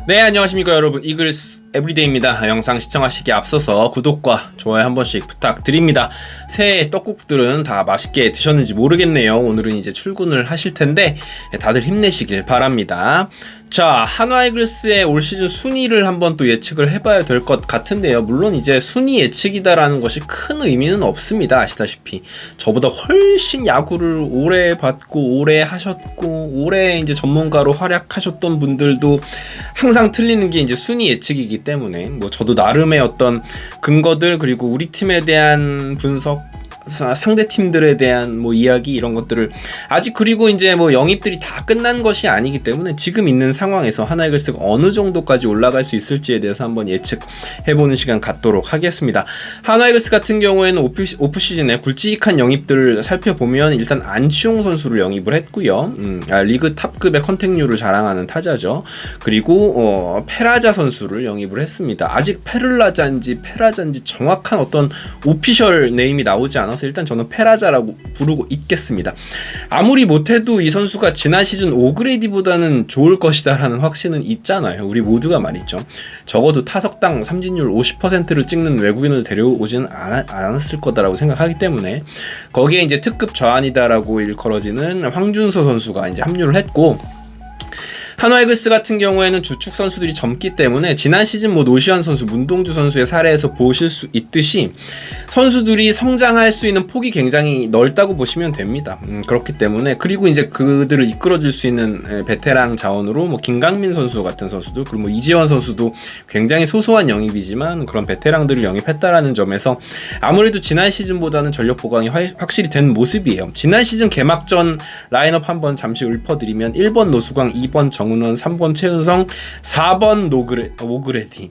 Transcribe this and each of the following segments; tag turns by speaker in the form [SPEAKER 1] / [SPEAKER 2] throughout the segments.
[SPEAKER 1] 네, 안녕하십니까 여러분, 이글스 에브리데이입니다. 영상 시청하시기에 앞서서 구독과 좋아요 한 번씩 부탁드립니다. 새해 떡국들은 다 맛있게 드셨는지 모르겠네요. 오늘은 이제 출근을 하실 텐데 다들 힘내시길 바랍니다. 자, 한화 이글스의 올 시즌 순위를 한번 또 예측을 해봐야 될 것 같은데요. 물론 이제 순위 예측이다라는 것이 큰 의미는 없습니다. 아시다시피 저보다 훨씬 야구를 오래 봤고 오래 하셨고 오래 이제 전문가로 활약하셨던 분들도 항상 틀리는 게 이제 순위 예측이기 때문에 뭐 저도 나름의 어떤 근거들, 그리고 우리 팀에 대한 분석, 상대 팀들에 대한 뭐 이야기, 이런 것들을 아직, 그리고 이제 뭐 영입들이 다 끝난 것이 아니기 때문에 지금 있는 상황에서 하나 이글스가 어느 정도까지 올라갈 수 있을지에 대해서 한번 예측해보는 시간 갖도록 하겠습니다. 하나 이글스 같은 경우에는 오프 시즌에 굵직한 영입들을 살펴보면 일단 안치홍 선수를 영입을 했고요. 리그 탑급의 컨택률을 자랑하는 타자죠. 그리고 페라자 선수를 영입을 했습니다. 아직 페르라자인지 페라자인지 정확한 어떤 오피셜 네임이 나오지 않아서 일단 저는 페라자라고 부르고 있겠습니다. 아무리 못해도 이 선수가 지난 시즌 5그레이디보다는 좋을 것이다 라는 확신은 있잖아요. 우리 모두가 말이죠. 적어도 타석당 삼진율 50%를 찍는 외국인을 데려오지는 않았을 거다라고 생각하기 때문에 거기에 이제 특급 좌완이다라고 일컬어지는 황준서 선수가 이제 합류를 했고, 한화 이글스 같은 경우에는 주축 선수들이 젊기 때문에 지난 시즌 뭐 노시환 선수, 문동주 선수의 사례에서 보실 수 있듯이 선수들이 성장할 수 있는 폭이 굉장히 넓다고 보시면 됩니다. 그렇기 때문에, 그리고 이제 그들을 이끌어줄 수 있는 베테랑 자원으로 뭐 김강민 선수 같은 선수들, 그리고 뭐 이지원 선수도 굉장히 소소한 영입이지만 그런 베테랑들을 영입했다라는 점에서 아무래도 지난 시즌보다는 전력 보강이 확실히 된 모습이에요. 지난 시즌 개막전 라인업 한번 잠시 읊어드리면 1번 노수광, 2번 정은원, 3번 최은성, 4번 오그레디,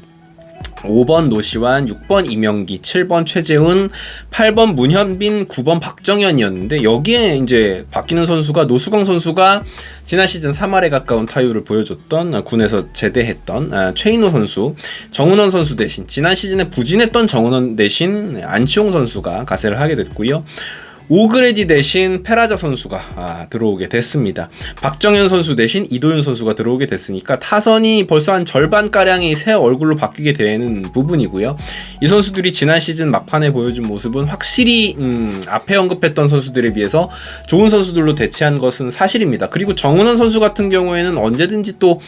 [SPEAKER 1] 5번 노시환, 6번 이명기, 7번 최재훈, 8번 문현빈, 9번 박정현이었는데, 여기에 이제 바뀌는 선수가 노수광 선수가 지난 시즌 3할에 가까운 타율을 보여줬던, 군에서 제대했던 최인호 선수, 정은원 선수 대신 지난 시즌에 부진했던 정은원 대신 안치홍 선수가 가세를 하게 됐고요. 오그레디 대신 페라자 선수가 들어오게 됐습니다. 박정현 선수 대신 이도윤 선수가 들어오게 됐으니까 타선이 벌써 한 절반가량이 새 얼굴로 바뀌게 되는 부분이고요. 이 선수들이 지난 시즌 막판에 보여준 모습은 확실히 앞에 언급했던 선수들에 비해서 좋은 선수들로 대체한 것은 사실입니다. 그리고 정은원 선수 같은 경우에는 언제든지 또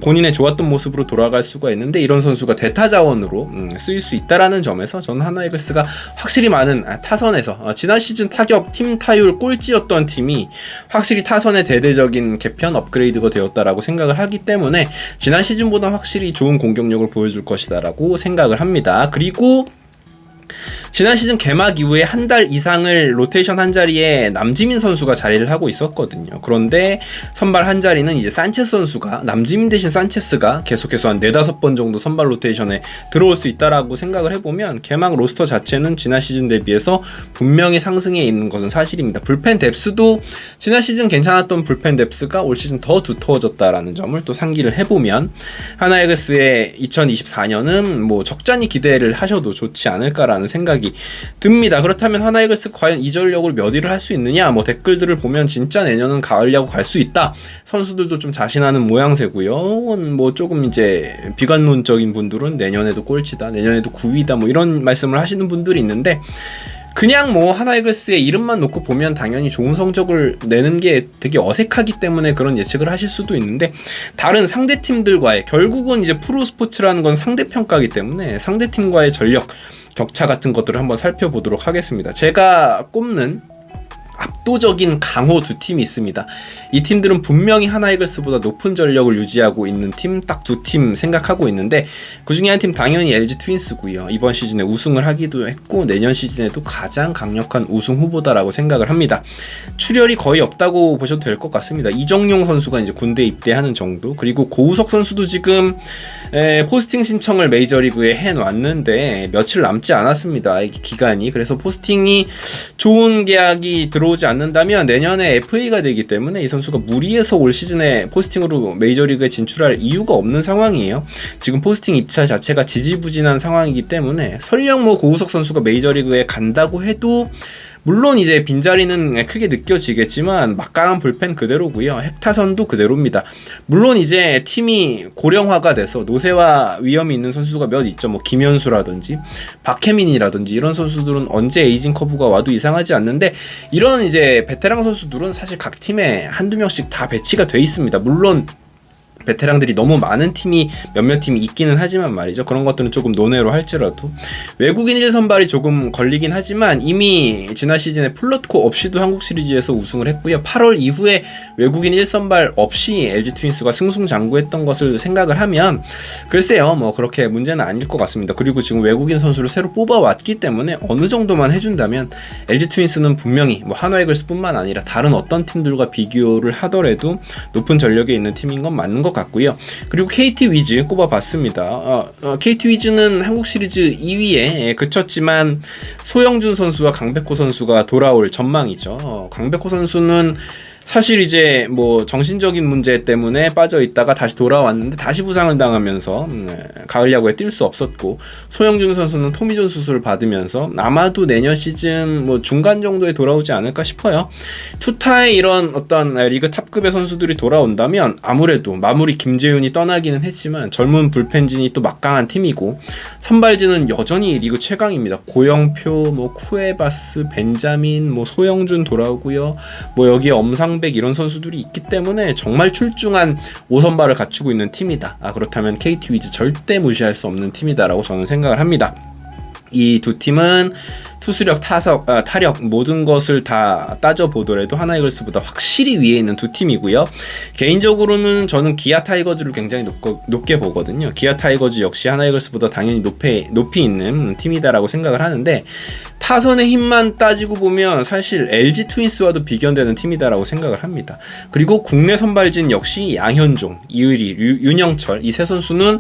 [SPEAKER 1] 본인의 좋았던 모습으로 돌아갈 수가 있는데, 이런 선수가 대타 자원으로 쓰일 수 있다라는 점에서 저는 하나 이글스가 확실히 많은 타선에서 지난 시즌 타격, 팀 타율 꼴찌였던 팀이 확실히 타선의 대대적인 개편 업그레이드가 되었다라고 생각을 하기 때문에 지난 시즌보다 확실히 좋은 공격력을 보여줄 것이다라고 생각을 합니다. 그리고 지난 시즌 개막 이후에 한 달 이상을 로테이션 한 자리에 남지민 선수가 자리를 하고 있었거든요. 그런데 선발 한 자리는 이제 산체스 선수가, 남지민 대신 산체스가 계속해서 한 4-5번 정도 선발 로테이션에 들어올 수 있다라고 생각을 해보면 개막 로스터 자체는 지난 시즌 대비해서 분명히 상승해 있는 것은 사실입니다. 불펜 뎁스도 지난 시즌 괜찮았던 불펜 뎁스가 올 시즌 더 두터워졌다라는 점을 또 상기를 해보면 하나 이글스의 2024년은 뭐 적잖이 기대를 하셔도 좋지 않을까라는 생각이 듭니다. 그렇다면 하나 이글스 과연 이 전력을 몇 위를 할 수 있느냐, 뭐 댓글들을 보면 진짜 내년은 가을 야구 갈 수 있다, 선수들도 좀 자신하는 모양새고요. 뭐 조금 이제 비관론적인 분들은 내년에도 꼴찌다, 내년에도 9위다, 뭐 이런 말씀을 하시는 분들이 있는데, 그냥 뭐 하나 이글스의 이름만 놓고 보면 당연히 좋은 성적을 내는 게 되게 어색하기 때문에 그런 예측을 하실 수도 있는데, 다른 상대팀들과의, 결국은 이제 프로스포츠라는 건 상대평가이기 때문에 상대팀과의 전력 격차 같은 것들을 한번 살펴보도록 하겠습니다. 제가 꼽는 압도적인 강호 두 팀이 있습니다. 이 팀들은 분명히 하나 이글스보다 높은 전력을 유지하고 있는 팀 딱 두 팀 생각하고 있는데, 그 중에 한 팀 당연히 LG 트윈스고요. 이번 시즌에 우승을 하기도 했고 내년 시즌에도 가장 강력한 우승 후보다라고 생각을 합니다. 출혈이 거의 없다고 보셔도 될 것 같습니다. 이정용 선수가 이제 군대 입대하는 정도, 그리고 고우석 선수도 지금 포스팅 신청을 메이저리그에 해놨는데 며칠 남지 않았습니다. 이 기간이. 그래서 포스팅이 좋은 계약이 들어오지 않는다면 내년에 FA가 되기 때문에 이 선수가 무리해서 올 시즌에 포스팅으로 메이저리그에 진출할 이유가 없는 상황이에요. 지금 포스팅 입찰 자체가 지지부진한 상황이기 때문에 설령 뭐 고우석 선수가 메이저리그에 간다고 해도 물론 이제 빈자리는 크게 느껴지겠지만 막강한 불펜 그대로고요. 핵타선도 그대로입니다. 물론 이제 팀이 고령화가 돼서 노쇠화 위험이 있는 선수가 몇 있죠. 뭐 김현수라든지 박혜민이라든지 이런 선수들은 언제 에이징 커브가 와도 이상하지 않는데, 이런 이제 베테랑 선수들은 사실 각 팀에 한두 명씩 다 배치가 돼 있습니다. 물론 베테랑들이 너무 많은 팀이 몇몇 팀이 있기는 하지만 말이죠. 그런 것들은 조금 논외로 할지라도 외국인 1선발이 조금 걸리긴 하지만 이미 지난 시즌에 플러트코 없이도 한국 시리즈에서 우승을 했고요. 8월 이후에 외국인 1선발 없이 LG 트윈스가 승승장구했던 것을 생각을 하면 글쎄요, 뭐 그렇게 문제는 아닐 것 같습니다. 그리고 지금 외국인 선수를 새로 뽑아왔기 때문에 어느 정도만 해준다면 LG 트윈스는 분명히 뭐 한화 이글스뿐만 아니라 다른 어떤 팀들과 비교를 하더라도 높은 전력에 있는 팀인 건 맞는 것 같고요. 그리고 KT 위즈 꼽아봤습니다. KT 위즈는 한국 시리즈 2위에 그쳤지만 소영준 선수와 강백호 선수가 돌아올 전망이죠. 강백호 선수는 사실 이제 뭐 정신적인 문제 때문에 빠져 있다가 다시 돌아왔는데 다시 부상을 당하면서 가을 야구에 뛸 수 없었고, 소영준 선수는 토미존 수술을 받으면서 아마도 내년 시즌 뭐 중간 정도에 돌아오지 않을까 싶어요. 투타의 이런 어떤 리그 탑급의 선수들이 돌아온다면 아무래도 마무리 김재윤이 떠나기는 했지만 젊은 불펜진이 또 막강한 팀이고, 선발진은 여전히 리그 최강입니다. 고영표, 뭐 쿠에바스, 벤자민, 뭐 소영준 돌아오고요. 뭐 여기에 엄상 이런 선수들이 있기 때문에 정말 출중한 5선발을 갖추고 있는 팀이다. 그렇다면 KT 위즈 절대 무시할 수 없는 팀이다라고 저는 생각을 합니다. 이 두 팀은 투수력, 타력 모든 것을 다 따져보더라도 하나 이글스보다 확실히 위에 있는 두 팀이고요. 개인적으로는 저는 기아 타이거즈를 굉장히 높게 보거든요. 기아 타이거즈 역시 하나 이글스보다 당연히 높이 있는 팀이다라고 생각을 하는데, 타선의 힘만 따지고 보면 사실 LG 트윈스와도 비견되는 팀이다라고 생각을 합니다. 그리고 국내 선발진 역시 양현종, 이의리, 윤영철 이 세 선수는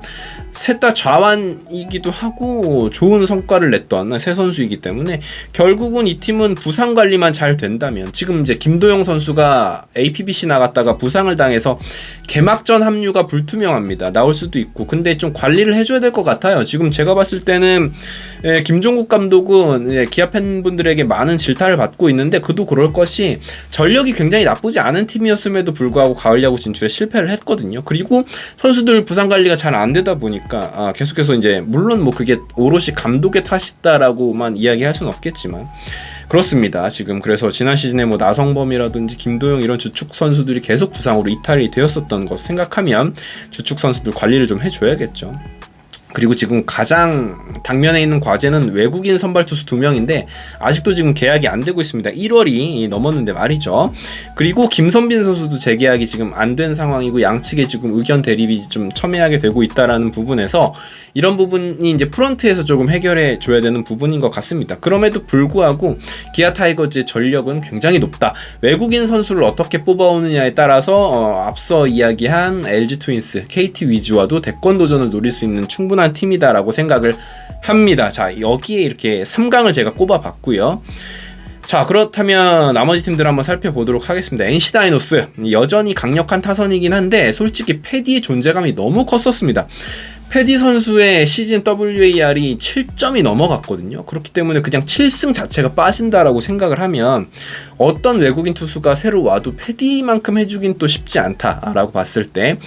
[SPEAKER 1] 셋 다 좌완이기도 하고 좋은 성과를 냈던 세 선수이기 때문에 결국은 이 팀은 부상 관리만 잘 된다면, 지금 이제 김도영 선수가 APBC 나갔다가 부상을 당해서 개막전 합류가 불투명합니다. 나올 수도 있고. 근데 좀 관리를 해줘야 될 것 같아요. 지금 제가 봤을 때는 김종국 감독은 기아 팬분들에게 많은 질타를 받고 있는데, 그도 그럴 것이 전력이 굉장히 나쁘지 않은 팀이었음에도 불구하고 가을 야구 진출에 실패를 했거든요. 그리고 선수들 부상 관리가 잘 안 되다 보니까 계속해서 이제 물론 뭐 그게 오롯이 감독의 탓이다라고만 이야기할 수는 없겠지만 그렇습니다. 지금 그래서 지난 시즌에 뭐 나성범이라든지 김도영 이런 주축 선수들이 계속 부상으로 이탈이 되었었던 것 생각하면 주축 선수들 관리를 좀 해줘야겠죠. 그리고 지금 가장 당면에 있는 과제는 외국인 선발 투수 2명인데 아직도 지금 계약이 안 되고 있습니다. 1월이 넘었는데 말이죠. 그리고 김선빈 선수도 재계약이 지금 안 된 상황이고, 양측에 지금 의견 대립이 좀 첨예하게 되고 있다라는 부분에서 이런 부분이 이제 프런트에서 조금 해결해 줘야 되는 부분인 것 같습니다. 그럼에도 불구하고 기아 타이거즈의 전력은 굉장히 높다. 외국인 선수를 어떻게 뽑아오느냐에 따라서 앞서 이야기한 LG 트윈스, KT 위즈와도 대권 도전을 노릴 수 있는 충분한 팀이다라고 생각을 합니다. 자, 여기에 이렇게 3강을 제가 꼽아봤고요. 자, 그렇다면 나머지 팀들 한번 살펴보도록 하겠습니다. NC 다이노스 여전히 강력한 타선이긴 한데 솔직히 패디의 존재감이 너무 컸었습니다. 패디 선수의 시즌 WAR이 7점이 넘어갔거든요. 그렇기 때문에 그냥 7승 자체가 빠진다라고 생각을 하면 어떤 외국인 투수가 새로 와도 패디만큼 해주긴 또 쉽지 않다라고 봤을 때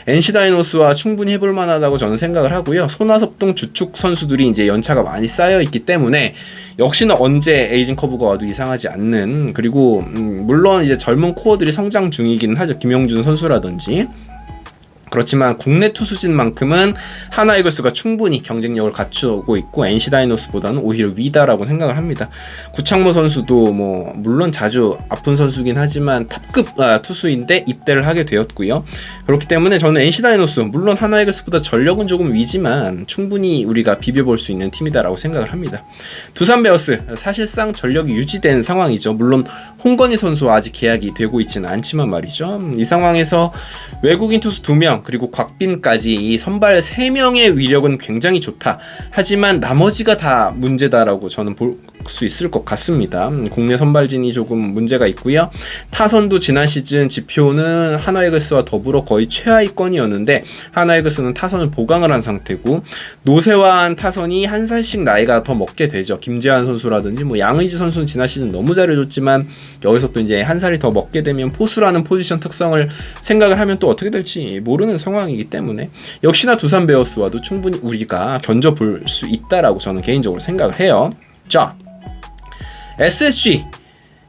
[SPEAKER 1] NC 다이노스와 충분히 해볼 만하다고 저는 생각을 하고요. 손아섭 등 주축 선수들이 이제 연차가 많이 쌓여 있기 때문에 역시나 언제 에이징 커브가 와도 이상하지 않는, 그리고 물론 이제 젊은 코어들이 성장 중이긴 하죠. 김영준 선수라든지. 그렇지만 국내 투수진만큼은 하나 이글스가 충분히 경쟁력을 갖추고 있고 NC 다이노스보다는 오히려 위다라고 생각을 합니다. 구창모 선수도 뭐 물론 자주 아픈 선수긴 하지만 탑급 투수인데 입대를 하게 되었고요. 그렇기 때문에 저는 NC 다이노스 물론 하나 이글스보다 전력은 조금 위지만 충분히 우리가 비벼볼 수 있는 팀이다라고 생각을 합니다. 두산 베어스 사실상 전력이 유지된 상황이죠. 물론 홍건희 선수와 아직 계약이 되고 있지는 않지만 말이죠. 이 상황에서 외국인 투수 2명 그리고 곽빈까지 이 선발 3명의 위력은 굉장히 좋다. 하지만 나머지가 다 문제다라고 저는 수 있을 것 같습니다. 국내 선발진이 조금 문제가 있고요. 타선도 지난 시즌 지표는 하나이글스와 더불어 거의 최하위권이었는데 하나이글스는 타선을 보강을 한 상태고 노쇠화한 타선이 한 살씩 나이가 더 먹게 되죠. 김재환 선수라든지 뭐 양의지 선수는 지난 시즌 너무 잘해줬지만 여기서 또 이제 한 살이 더 먹게 되면 포수라는 포지션 특성을 생각을 하면 또 어떻게 될지 모르는 상황이기 때문에 역시나 두산 베어스와도 충분히 우리가 견져볼 수 있다라고 저는 개인적으로 생각을 해요. 자, SSG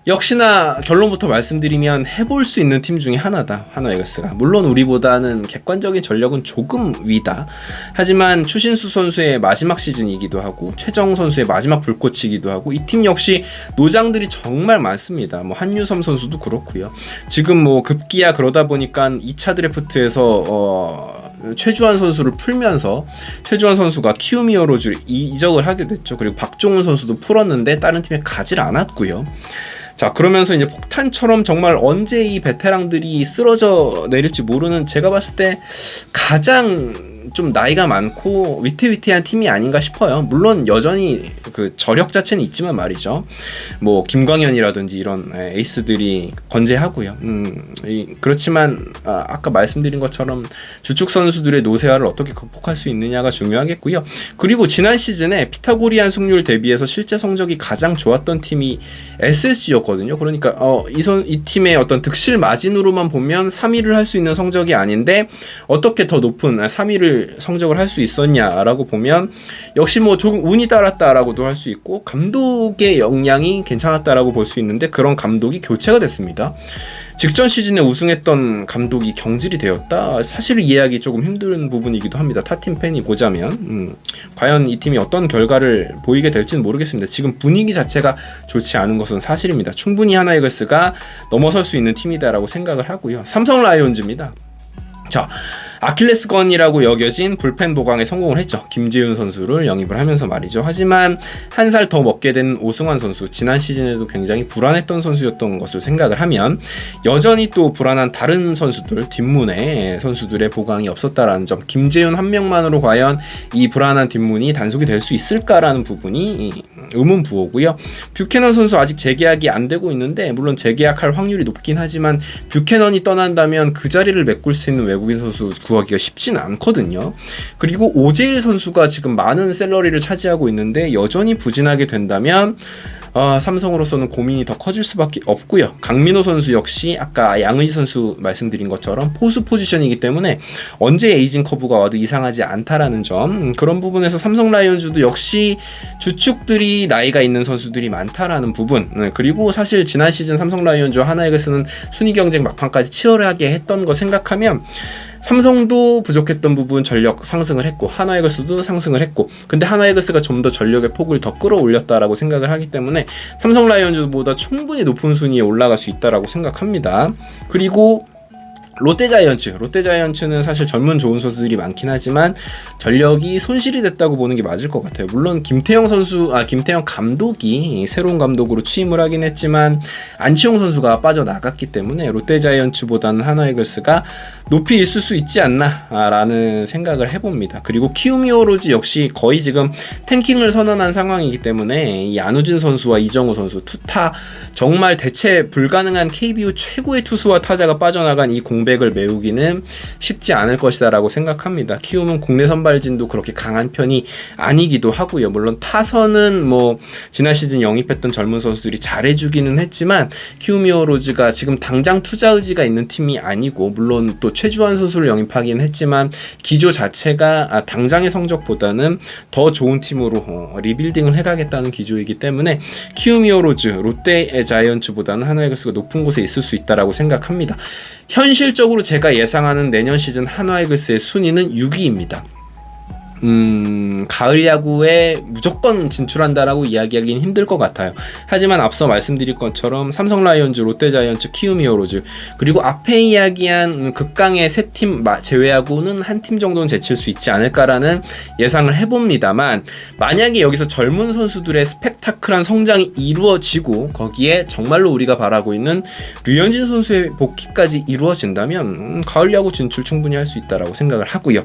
[SPEAKER 1] 역시나 결론부터 말씀드리면 해볼 수 있는 팀 중에 하나다. 하나이글스가 물론 우리보다는 객관적인 전력은 조금 위다. 하지만 추신수 선수의 마지막 시즌이기도 하고 최정 선수의 마지막 불꽃이기도 하고 이 팀 역시 노장들이 정말 많습니다. 뭐 한유섬 선수도 그렇고요. 지금 뭐 급기야 그러다 보니까 2차 드래프트에서 최주환 선수를 풀면서 최주환 선수가 키움 히어로즈 이적을 하게 됐죠. 그리고 박종훈 선수도 풀었는데 다른 팀에 가질 않았고요. 자, 그러면서 이제 폭탄처럼 정말 언제 이 베테랑들이 쓰러져 내릴지 모르는 제가 봤을 때 가장 좀 나이가 많고 위태위태한 팀이 아닌가 싶어요. 물론 여전히 그 저력 자체는 있지만 말이죠. 뭐 김광현이라든지 이런 에이스들이 건재하고요. 그렇지만 아까 말씀드린 것처럼 주축 선수들의 노쇠화를 어떻게 극복할 수 있느냐가 중요하겠고요. 그리고 지난 시즌에 피타고리안 승률 대비해서 실제 성적이 가장 좋았던 팀이 SSG였거든요. 그러니까 이 팀의 어떤 득실 마진으로만 보면 3위를 할 수 있는 성적이 아닌데 어떻게 더 높은 3위를 성적을 할 수 있었냐라고 보면 역시 뭐 조금 운이 따랐다라고도 할 수 있고 감독의 역량이 괜찮았다라고 볼 수 있는데 그런 감독이 교체가 됐습니다. 직전 시즌에 우승했던 감독이 경질이 되었다. 사실 이해하기 조금 힘든 부분이기도 합니다. 타팀 팬이 보자면 과연 이 팀이 어떤 결과를 보이게 될지는 모르겠습니다. 지금 분위기 자체가 좋지 않은 것은 사실입니다. 충분히 하나이글스가 넘어설 수 있는 팀이다라고 생각을 하고요. 삼성 라이온즈입니다. 자, 아킬레스건이라고 여겨진 불펜 보강에 성공을 했죠. 김재윤 선수를 영입을 하면서 말이죠. 하지만 한 살 더 먹게 된 오승환 선수, 지난 시즌에도 굉장히 불안했던 선수였던 것을 생각을 하면 여전히 또 불안한 다른 선수들, 뒷문에 선수들의 보강이 없었다라는 점, 김재윤 한 명만으로 과연 이 불안한 뒷문이 단속이 될 수 있을까라는 부분이 의문부호고요. 뷰캐넌 선수 아직 재계약이 안 되고 있는데 물론 재계약할 확률이 높긴 하지만 뷰캐넌이 떠난다면 그 자리를 메꿀 수 있는 외국인 선수 구하기가 쉽지는 않거든요. 그리고 오재일 선수가 지금 많은 샐러리를 차지하고 있는데 여전히 부진하게 된다면 삼성으로서는 고민이 더 커질 수밖에 없고요. 강민호 선수 역시 아까 양의지 선수 말씀드린 것처럼 포수 포지션이기 때문에 언제 에이징 커브가 와도 이상하지 않다라는 점, 그런 부분에서 삼성 라이온즈도 역시 주축들이 나이가 있는 선수들이 많다라는 부분, 그리고 사실 지난 시즌 삼성 라이온즈와 하나이글스는 순위 경쟁 막판까지 치열하게 했던 거 생각하면 삼성도 부족했던 부분 전력 상승을 했고 하나이글스도 상승을 했고, 근데 하나이글스가 좀 더 전력의 폭을 더 끌어올렸다라고 생각을 하기 때문에 삼성 라이온즈보다 충분히 높은 순위에 올라갈 수 있다라고 생각합니다. 그리고 롯데자이언츠는 사실 젊은 좋은 선수들이 많긴 하지만 전력이 손실이 됐다고 보는 게 맞을 것 같아요. 물론 김태형 감독이 새로운 감독으로 취임을 하긴 했지만 안치홍 선수가 빠져나갔기 때문에 롯데자이언츠보다는 하나이글스가 높이 있을 수 있지 않나라는 생각을 해봅니다. 그리고 키움 히어로즈 역시 거의 지금 탱킹을 선언한 상황이기 때문에 이 안우진 선수와 이정우 선수 투타 정말 대체 불가능한 KBO 최고의 투수와 타자가 빠져나간 이 공백을 메우기는 쉽지 않을 것이다 라고 생각합니다. 키움은 국내 선발진도 그렇게 강한 편이 아니기도 하고요. 물론 타선은 뭐 지난 시즌 영입했던 젊은 선수들이 잘해주기는 했지만 키움 히어로즈가 지금 당장 투자 의지가 있는 팀이 아니고, 물론 또 최주환 선수를 영입하긴 했지만 기조 자체가 당장의 성적보다는 더 좋은 팀으로 리빌딩을 해가겠다는 기조이기 때문에 키움 히어로즈, 롯데 자이언츠보다는 하나이글스가 높은 곳에 있을 수 있다라고 생각합니다. 현실적으로 제가 예상하는 내년 시즌 하나이글스의 순위는 6위입니다. 가을 야구에 무조건 진출한다라고 이야기하기는 힘들 것 같아요. 하지만 앞서 말씀드린 것처럼 삼성 라이온즈, 롯데 자이언츠, 키움 히어로즈, 그리고 앞에 이야기한 극강의 세 팀 제외하고는 한 팀 정도는 제칠 수 있지 않을까라는 예상을 해봅니다만, 만약에 여기서 젊은 선수들의 스펙타클한 성장이 이루어지고 거기에 정말로 우리가 바라고 있는 류현진 선수의 복귀까지 이루어진다면 가을 야구 진출 충분히 할 수 있다라고 생각을 하고요.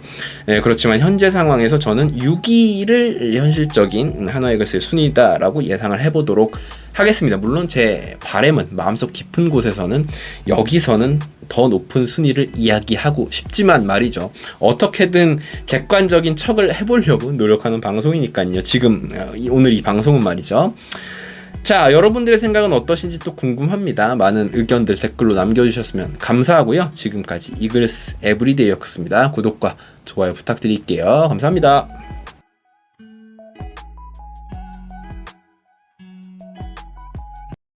[SPEAKER 1] 그렇지만 현재 상황 입장에서 저는 6위를 현실적인 한화이글스의 순위다라고 예상을 해보도록 하겠습니다. 물론 제 바람은 마음속 깊은 곳에서는 여기서는 더 높은 순위를 이야기하고 싶지만 말이죠. 어떻게든 객관적인 척을 해보려고 노력하는 방송이니까요. 지금 오늘 이 방송은 말이죠. 자, 여러분들의 생각은 어떠신지 또 궁금합니다. 많은 의견들 댓글로 남겨주셨으면 감사하고요. 지금까지 이글스 에브리데이였습니다. 구독과 좋아요 부탁드릴게요. 감사합니다.